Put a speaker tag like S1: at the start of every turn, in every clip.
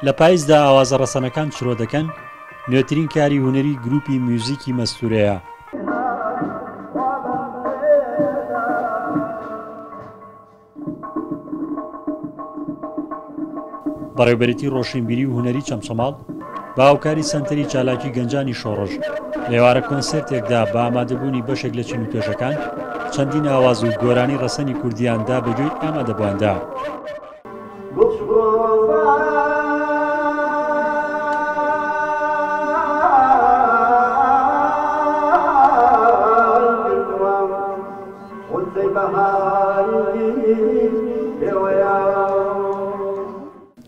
S1: لە پاییزدا ئاوازە ڕەسەنەکان چرۆ دەکەن نوێترین کاری هونەری گروپی میوزیکی مەستورەیە. بەڕێوەبەرێتی ڕۆشنبیری و هونەری چەمچەماڵ بە هاوکاری سەنتەری چالاکی گەنجانی شۆڕژ لێوارە کۆنسێرتێکدا بە ئامادەبوونی بەشێک لە چین و توێژەکان چەندین ئاواز و گۆرانی ڕەسەنی کوردیاندا بەگوێی ئامادەبوواندا.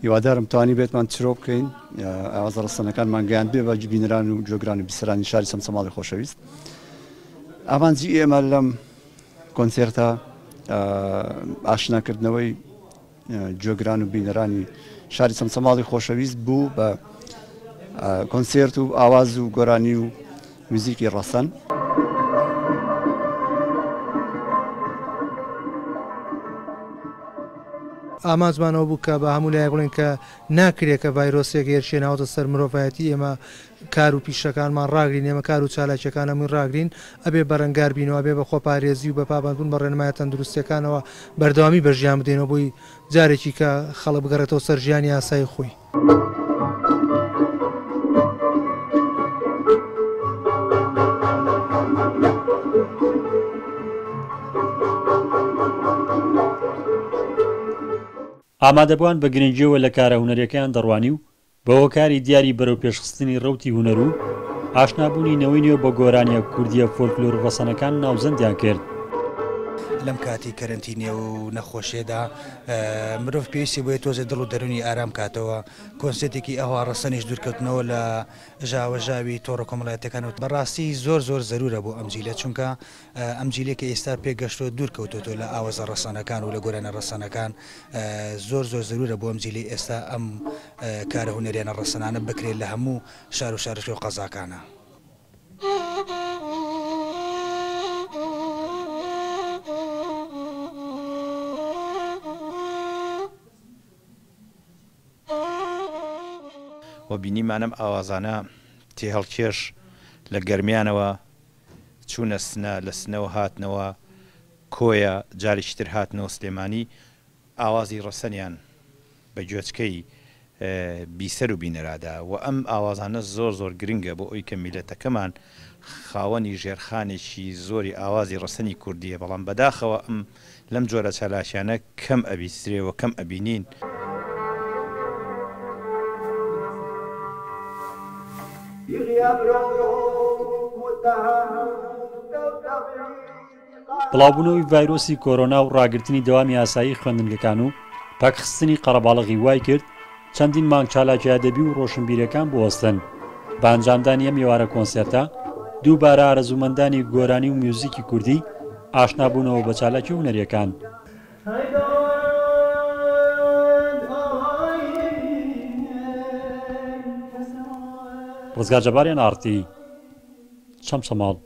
S2: هیوادارم توانی بێتمان چرۆ بکەین ئاوازە ڕەسەنەکانمان گەیان بێ بە بینەران و جۆگران و بیسەرانی شاری چەمچەماڵی خۆشەویست. ئامانجی ئێمە لەم کۆنسێرتە ئاشناکردنەوەی جۆگران و بینەرانی شاری چەمچەماڵی خۆشەویست بوو بە کۆنسێرت و ئاواز و گۆرانی و موزیکی ڕەسەن.
S3: ئامانجمانەوە بوو کە بە هەموو لای بڵێن کە ناکرێت کە ڤایرۆسێک هێرشێناوەتە سەر مرۆڤایەتی، ئێمە کار و پیشەکانمان ڕاگرین، ئێمە کار و چالاکیەکانەمون ڕاگرین، ئەبێ بەرەنگار بینەوە، ئەبێ بە خۆپارێزی و بە پابندبوون بە ڕێنمای تەندروستیەکانەوە بەردەوامی بەژیان بدەینەوە بۆی جارێکی کە خەڵک بگەڕێتەوە سەر ژیانی یاسایی خۆی.
S1: ئامادەبووان بە گرنگیەوە لە کارە هونەریەکەیان دەڕوانی و بەوە کاری دیاری بەرەو پێشخستنی ڕەوتی هونەر و ئاشنابوونی نەوەی نوێ بە گۆرانیە کوردیە فۆلکلۆر و ڕەسەنەکان ناوزەندیان کرد.
S4: لەم کاتی کەرنتینێ و نەخۆشیێدا مرۆڤ پێویستی بۆیە تۆزە دڵ و دەرونی ئارام کاتەوە. کۆنسێرتێکی ئەوها ڕەسەنیش دوورکەوتنەوە لە ژاوەژاوی تۆڕە کۆمەڵایەتەکان و بەڕاستی زۆر زەرورە بۆ ئەمجیلە، چونکە ئەمجیلێکە ئێستا پێگەشتۆ دوورکەوتۆ لە ئاوازە ڕەسەنەکان و لە گۆرانە ڕەسەنەکان زۆر زەرورە بۆ ئەمجیلی ئێستا ئەم کارە هونەریانە ڕەسەنانە بکرێت لە هەموو شار و شارش و قەزاکانە.
S5: و بینیمانم ئاوازانە تێهەڵکێش لە گەرمیانەوە چوونە سنە، لە سنەوە هاتنەوە کۆیە، جاریشتر هاتنەوە سلێمانی، ئاوازی ڕەسەنیان بە گوێچکەی بیسەر و بینەرادا و ئەم ئاوازانە زۆر گرنگە بۆ ئەوی کە میلەتەکەمان خاوەنی ژێرخانێکی زۆری ئاوازی ڕەسەنی کوردیە، بەڵام بەداخەوە ئەم لەم جۆرە چالاشیانە کەم ئەبیسترێەوە کەم ئەبینین.
S1: بڵاوبوونەوەی ڤایرۆسی کۆرۆنا و ڕاگررتنی دەوامی یاسایی خوێندنگەکان و پاکخستنی قەرەباڵغی وای کرد چەندین مانگ چالاکی ئەدەبی و ڕۆشنبیرەکان بوەستن. بە ئەنجامدانی ئەم ئێوارە کۆنسێرتە دووبارە ئارەزوومەندانی گۆرانی و میوزیکی کوردی ئاشنابوونەوە بە چالاکی هونەریەکان. ڕزگار جەباریان ئارتی چەمچەماڵ.